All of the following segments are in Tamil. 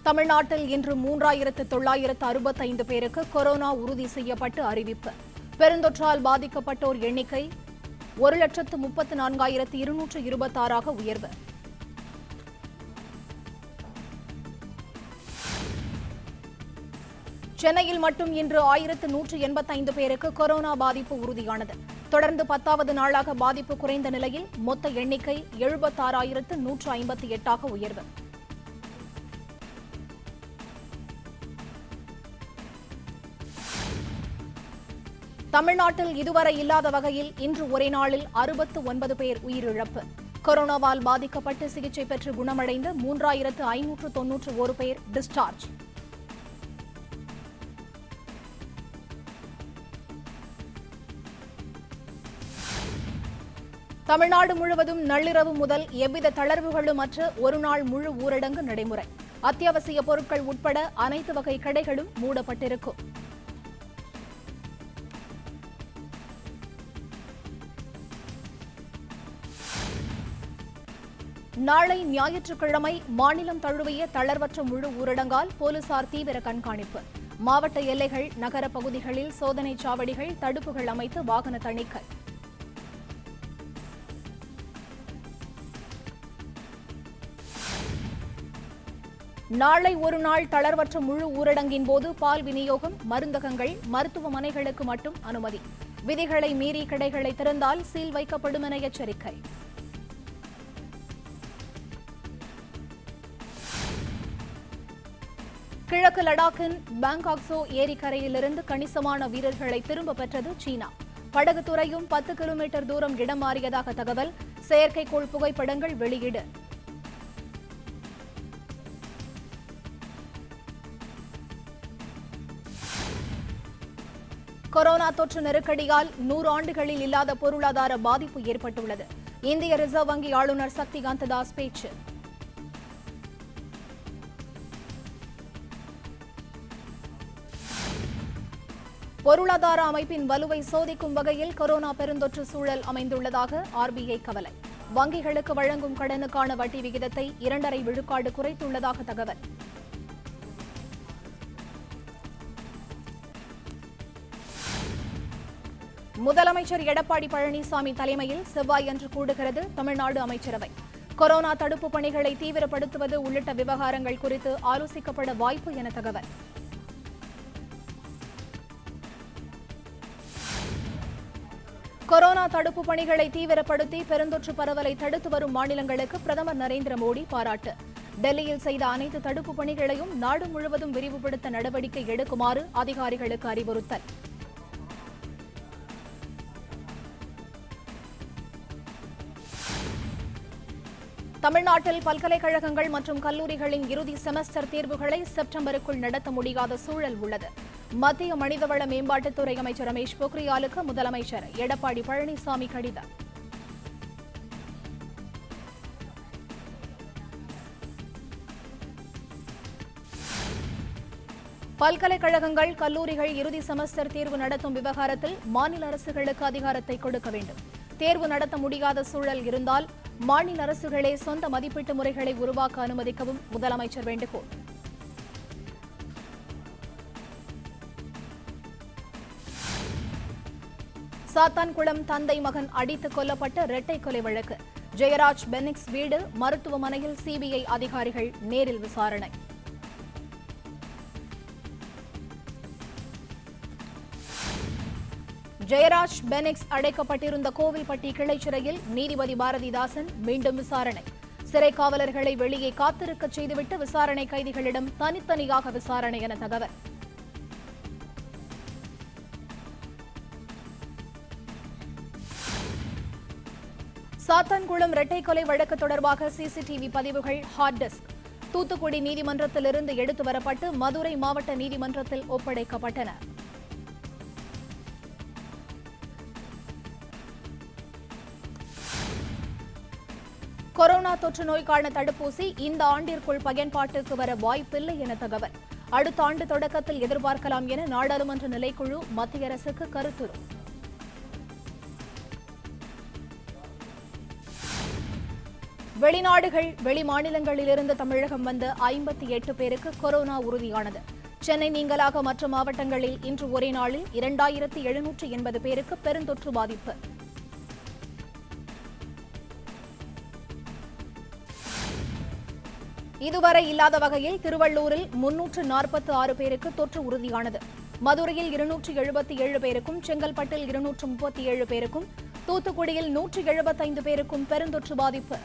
தமிழ்நாட்டில் இன்று 3965 பேருக்கு கொரோனா உறுதி செய்யப்பட்டு அறிவிப்பு. பெருந்தொற்றால் பாதிக்கப்பட்டோர் எண்ணிக்கை 1,34,226 உயர்வு. சென்னையில் மட்டும் இன்று 1185 பேருக்கு கொரோனா பாதிப்பு உறுதியானது. தொடர்ந்து 10வது நாளாக பாதிப்பு குறைந்த நிலையில் மொத்த எண்ணிக்கை 76,158 உயர்வு. தமிழ்நாட்டில் இதுவரை இல்லாத வகையில் இன்று ஒரே நாளில் 69 பேர் உயிரிழப்பு. கொரோனாவால் பாதிக்கப்பட்டு சிகிச்சை பெற்று குணமடைந்த 3591 பேர் டிஸ்சார்ஜ். தமிழ்நாடு முழுவதும் நள்ளிரவு முதல் எவ்வித தளர்வுகளுமற்ற ஒருநாள் முழு ஊரடங்கு நடைமுறை. அத்தியாவசிய பொருட்கள் உட்பட அனைத்து வகை கடைகளும் மூடப்பட்டிருக்கும். நாளை ஞாயிற்றுக்கிழமை மாநிலம் தழுவிய தளர்வற்ற முழு ஊரடங்கால் போலீசார் தீவிர கண்காணிப்பு. மாவட்ட எல்லைகள், நகர பகுதிகளில் சோதனைச் சாவடிகள், தடுப்புகள் அமைத்து வாகன தணிக்கை. நாளை ஒருநாள் தளர்வற்ற முழு ஊரடங்கின் போது பால் விநியோகம், மருந்தகங்கள், மருத்துவமனைகளுக்கு மட்டும் அனுமதி. விதிகளை மீறி கடைகளை திறந்தால் சீல் வைக்கப்படும் என எச்சரிக்கை. கிழக்கு லடாக்கின் பாங்காக்சோ ஏரிக்கரையிலிருந்து கணிசமான வீரர்களை திரும்ப பெற்றது சீனா. படகு துறையும் 10 கிலோமீட்டர் தூரம் இடம் மாறியதாக தகவல். செயற்கைக்கோள் புகைப்படங்கள் வெளியீடு. கொரோனா தொற்று நெருக்கடியால் 100 ஆண்டுகளில் இல்லாத பொருளாதார பாதிப்பு ஏற்பட்டுள்ளது. இந்திய ரிசர்வ் வங்கி ஆளுநர் சக்திகாந்த தாஸ் பேச்சு. பொருளாதார அமைப்பின் வலுவை சோதிக்கும் வகையில் கொரோனா பெருந்தொற்று சூழல் அமைந்துள்ளதாக ஆர்பிஐ கவலை. வங்கிகளுக்கு வழங்கும் கடனுக்கான வட்டி விகிதத்தை 2.5 விழுக்காடு குறைத்துள்ளதாக தகவல். முதலமைச்சர் எடப்பாடி பழனிசாமி தலைமையில் செவ்வாயன்று கூடுகிறது தமிழ்நாடு அமைச்சரவை. கொரோனா தடுப்பு பணிகளை தீவிரப்படுத்துவது உள்ளிட்ட விவகாரங்கள் குறித்து ஆலோசிக்கப்பட வாய்ப்பு என தகவல். கொரோனா தடுப்பு பணிகளை தீவிரப்படுத்தி பெருந்தொற்று பரவலை தடுத்து வரும் மாநிலங்களுக்கு பிரதமர் நரேந்திர மோடி பாராட்டு. டெல்லியில் செய்த அனைத்து தடுப்பு பணிகளையும் நாடு முழுவதும் விரிவுபடுத்த நடவடிக்கை எடுக்குமாறு அதிகாரிகளுக்கு அறிவுறுத்தல். தமிழ்நாட்டில் பல்கலைக்கழகங்கள் மற்றும் கல்லூரிகளின் இறுதி செமஸ்டர் தேர்வுகளை செப்டம்பருக்குள் நடத்த முடியாத சூழல் உள்ளது. மத்திய மனிதவள மேம்பாட்டுத்துறை அமைச்சர் ரமேஷ் பொக்ரியாலுக்கு முதலமைச்சர் எடப்பாடி பழனிசாமி கடிதம். பல்கலைக்கழகங்கள், கல்லூரிகள் இறுதி செமஸ்டர் தேர்வு நடத்தும் விவகாரத்தில் மாநில அரசுகளுக்கு அதிகாரத்தை கொடுக்க வேண்டும். தேர்வு நடத்த முடியாத சூழல் இருந்தால் மாநில அரசுகளே சொந்த மதிப்பீட்டு முறைகளை உருவாக்க அனுமதிக்கவும் முதலமைச்சர் வேண்டுகோள். சாத்தான்குளம் தந்தை மகன் அடித்துக் கொல்லப்பட்ட இரட்டை கொலை வழக்கு. ஜெயராஜ் பெனிக்ஸ் வீடு, மருத்துவமனையில் சிபிஐ அதிகாரிகள் நேரில் விசாரணை. ஜெயராஜ் பெனிக்ஸ் அடைக்கப்பட்டிருந்த கோவில்பட்டி கிளை சிறையில் நீதிபதி பாரதிதாசன் மீண்டும் விசாரணை. சிறை காவலர்களை வெளியே காத்திருக்க செய்துவிட்டு விசாரணை கைதிகளிடம் தனித்தனியாக விசாரணை என தகவல். சாத்தான்குளம் இரட்டை கொலை வழக்கு தொடர்பாக சிசிடிவி பதிவுகள் ஹார்ட் டிஸ்க் தூத்துக்குடி நீதிமன்றத்திலிருந்து எடுத்து வரப்பட்டு மதுரை மாவட்ட நீதிமன்றத்தில் ஒப்படைக்கப்பட்டன. கொரோனா தொற்று நோய்க்கான தடுப்பூசி இந்த ஆண்டிற்குள் பயன்பாட்டுக்கு வர வாய்ப்பில்லை என தகவல். அடுத்த ஆண்டு தொடக்கத்தில் எதிர்பார்க்கலாம் என நாடாளுமன்ற நிலைக்குழு மத்திய அரசுக்கு கருத்துரு. வெளிநாடுகள், வெளி மாநிலங்களிலிருந்து தமிழகம் வந்த 58 பேருக்கு கொரோனா உறுதியானது. சென்னை நீங்கலாக மற்ற மாவட்டங்களில் இன்று ஒரே நாளில் 2780 பேருக்கு பெருந்தொற்று பாதிப்பு. இதுவரை இல்லாத வகையில் திருவள்ளூரில் 346 பேருக்கு தொற்று உறுதியானது. மதுரையில் 277 பேருக்கும், செங்கல்பட்டில் 237 பேருக்கும், தூத்துக்குடியில் 175 பேருக்கும் பெருந்தொற்று பாதிப்பு.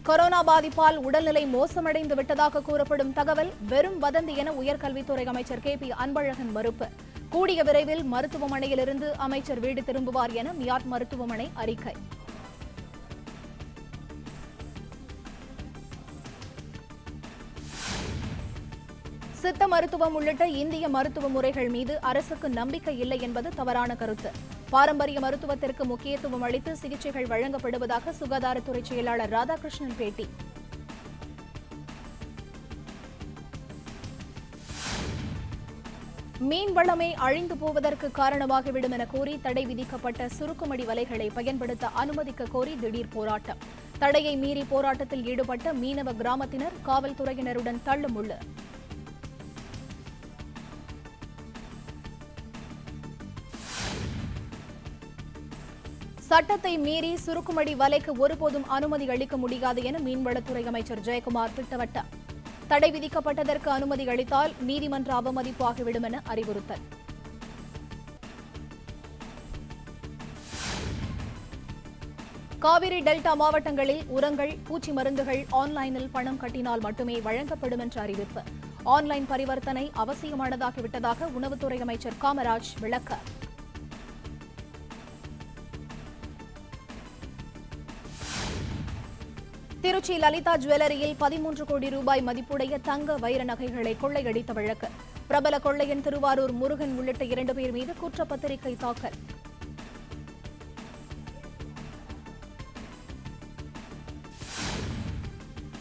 கொரோனா பாதிப்பால் உடல்நிலை மோசமடைந்து விட்டதாக கூறப்படும் தகவல் வெறும் வதந்தி என உயர்கல்வித்துறை அமைச்சர் KP அன்பழகன் மறுப்பு. கூடிய விரைவில் மருத்துவமனையிலிருந்து அமைச்சர் வீடு திரும்புவார் என மியாட் மருத்துவமனை அறிக்கை. சித்த மருத்துவம் உள்ளிட்ட இந்திய மருத்துவ முறைகள் மீது அரசுக்கு நம்பிக்கை இல்லை என்பது தவறான கருத்து. பாரம்பரிய மருத்துவத்திற்கு முக்கியத்துவம் அளித்து சிகிச்சைகள் வழங்கப்படுவதாக சுகாதாரத்துறை செயலாளர் ராதாகிருஷ்ணன் பேட்டி. மீன் வளமே அழிந்து போவதற்கு காரணமாகிவிடும் என கூறி தடை விதிக்கப்பட்ட சுருக்குமடி வலைகளை பயன்படுத்த அனுமதிக்க கோரி திடீர் போராட்டம். தடையை மீறி போராட்டத்தில் ஈடுபட்ட மீனவ கிராமத்தினர் காவல்துறையினருடன் தள்ளுமுள்ளு. சட்டத்தை மீறி சுருக்குமடி வலைக்கு ஒருபோதும் அனுமதி அளிக்க முடியாது என மீன்வளத்துறை அமைச்சர் ஜெயக்குமார் திட்டவட்டார். தடை விதிக்கப்பட்டதற்கு அனுமதி அளித்தால் நீதிமன்ற அவமதிப்பு ஆகிவிடும் என அறிவுறுத்தல். காவிரி டெல்டா மாவட்டங்களில் உரங்கள், பூச்சி மருந்துகள் ஆன்லைனில் பணம் கட்டினால் மட்டுமே வழங்கப்படும் என்ற அறிவிப்பு. ஆன்லைன் பரிவர்த்தனை அவசியமானதாகிவிட்டதாக உணவுத்துறை அமைச்சர் காமராஜ் விளக்க. திருச்சி லலிதா ஜுவல்லரியில் 13 கோடி ரூபாய் மதிப்புடைய தங்க வைர நகைகளை கொள்ளையடித்த வழக்கு. பிரபல கொள்ளையன் திருவாரூர் முருகன் உள்ளிட்ட 2 பேர் மீது குற்றப்பத்திரிகை தாக்கல்.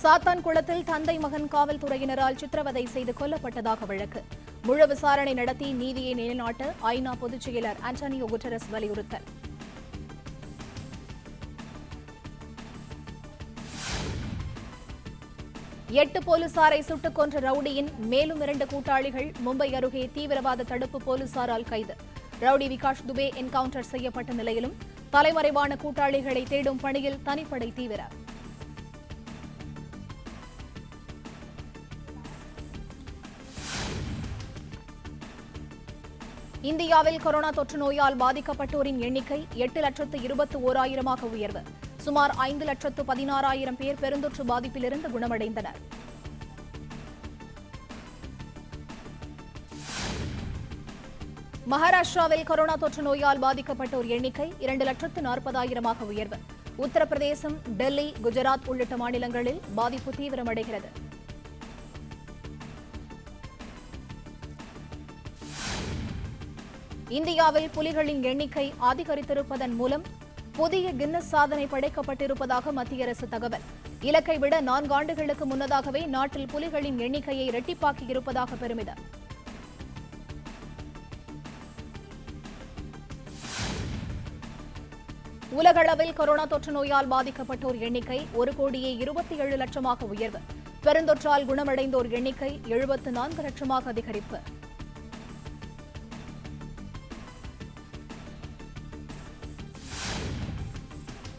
சாத்தான்குளத்தில் தந்தை மகன் காவல்துறையினரால் சித்திரவதை செய்து கொல்லப்பட்டதாக வழக்கு. முழு விசாரணை நடத்தி நீதியை நிலைநாட்ட ஐநா பொதுச் செயலர் ஆண்டனியோ குட்டரஸ் வலியுறுத்தல். எட்டு போலீசாரை சுட்டுக் கொன்ற ரவுடியின் மேலும் 2 கூட்டாளிகள் மும்பை அருகே தீவிரவாத தடுப்பு போலீசாரால் கைது. ரவுடி விகாஷ் துபே என்கவுண்டர் செய்யப்பட்ட நிலையிலும் தலைமறைவான கூட்டாளிகளை தேடும் பணியில் தனிப்படை தீவிரம். இந்தியாவில் கொரோனா தொற்று நோயால் பாதிக்கப்பட்டோரின் எண்ணிக்கை 8,21,000 உயர்வு. சுமார் 5,16,000 பேர் பெருந்தொற்று பாதிப்பிலிருந்து குணமடைந்தனர். மகாராஷ்டிராவில் கொரோனா தொற்று நோயால் பாதிக்கப்பட்டோர் எண்ணிக்கை 2,40,000 உயர்வு. உத்தரப்பிரதேசம், டெல்லி, குஜராத் உள்ளிட்ட மாநிலங்களில் பாதிப்பு தீவிரமடைகிறது. இந்தியாவில் புலிகளின் எண்ணிக்கை அதிகரித்திருப்பதன் மூலம் புதிய கின்னஸ் சாதனை படைக்கப்பட்டிருப்பதாக மத்திய அரசு தகவல். இலக்கை விட 4 ஆண்டுகளுக்கு முன்னதாகவே நாட்டில் புலிகளின் எண்ணிக்கையை இரட்டிப்பாக்கியிருப்பதாக பெருமிதம். உலகளவில் கொரோனா தொற்று நோயால் பாதிக்கப்பட்டோர் எண்ணிக்கை 1,27,00,000 உயர்வு. பெருந்தொற்றால் குணமடைந்தோர் எண்ணிக்கை 74 லட்சமாக அதிகரிப்பு.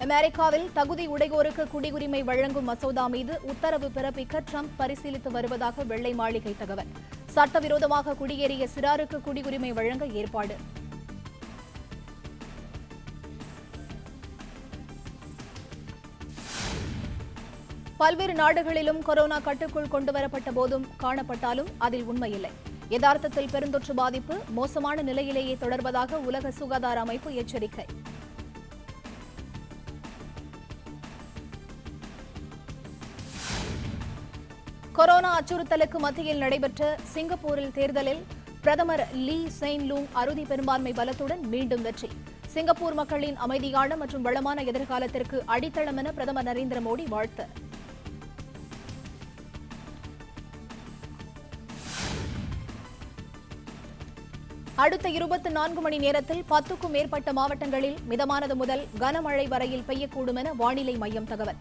அமெரிக்காவில் தகுதி உடையோருக்கு குடியுரிமை வழங்கும் மசோதா மீது உத்தரவு பிறப்பிக்க ட்ரம்ப் பரிசீலித்து வருவதாக வெள்ளை மாளிகை தகவல். சட்டவிரோதமாக குடியேறிய சிறாருக்கு குடியுரிமை வழங்க ஏற்பாடு. பல்வேறு நாடுகளிலும் கொரோனா கட்டுக்குள் கொண்டுவரப்பட்ட போதும் காணப்பட்டாலும் அதில் உண்மையில்லை. யதார்த்தத்தில் பெருந்தொற்று பாதிப்பு மோசமான நிலையிலேயே தொடர்வதாக உலக சுகாதார அமைப்பு எச்சரிக்கை. கொரோனா அச்சுறுத்தலுக்கு மத்தியில் நடைபெற்ற சிங்கப்பூரில் தேர்தலில் பிரதமர் லீ செயின் லூங் அறுதி பெரும்பான்மை பலத்துடன் மீண்டும் வெற்றி. சிங்கப்பூர் மக்களின் அமைதியான மற்றும் வளமான எதிர்காலத்திற்கு அடித்தளம் என பிரதமர் நரேந்திர மோடி வாழ்த்து. அடுத்த 24 மணி நேரத்தில் 10க்கும் மேற்பட்ட மாவட்டங்களில் மிதமானது முதல் கனமழை வரையில் பெய்யக்கூடும் என வானிலை மையம் தகவல்.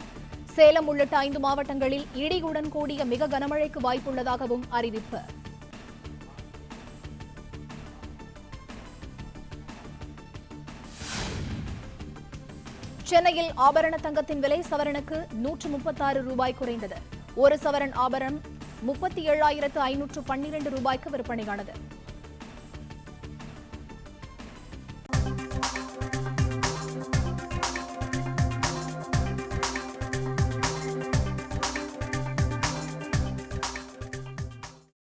சேலம் உள்ளிட்ட 5 மாவட்டங்களில் இடியுடன் கூடிய மிக கனமழைக்கு வாய்ப்புள்ளதாகவும் அறிவிப்பு. சென்னையில் ஆபரண தங்கத்தின் விலை சவரனுக்கு 136 ரூபாய் குறைந்தது. ஒரு சவரன் ஆபரணம் 37,512 ரூபாய்க்கு விற்பனையானது.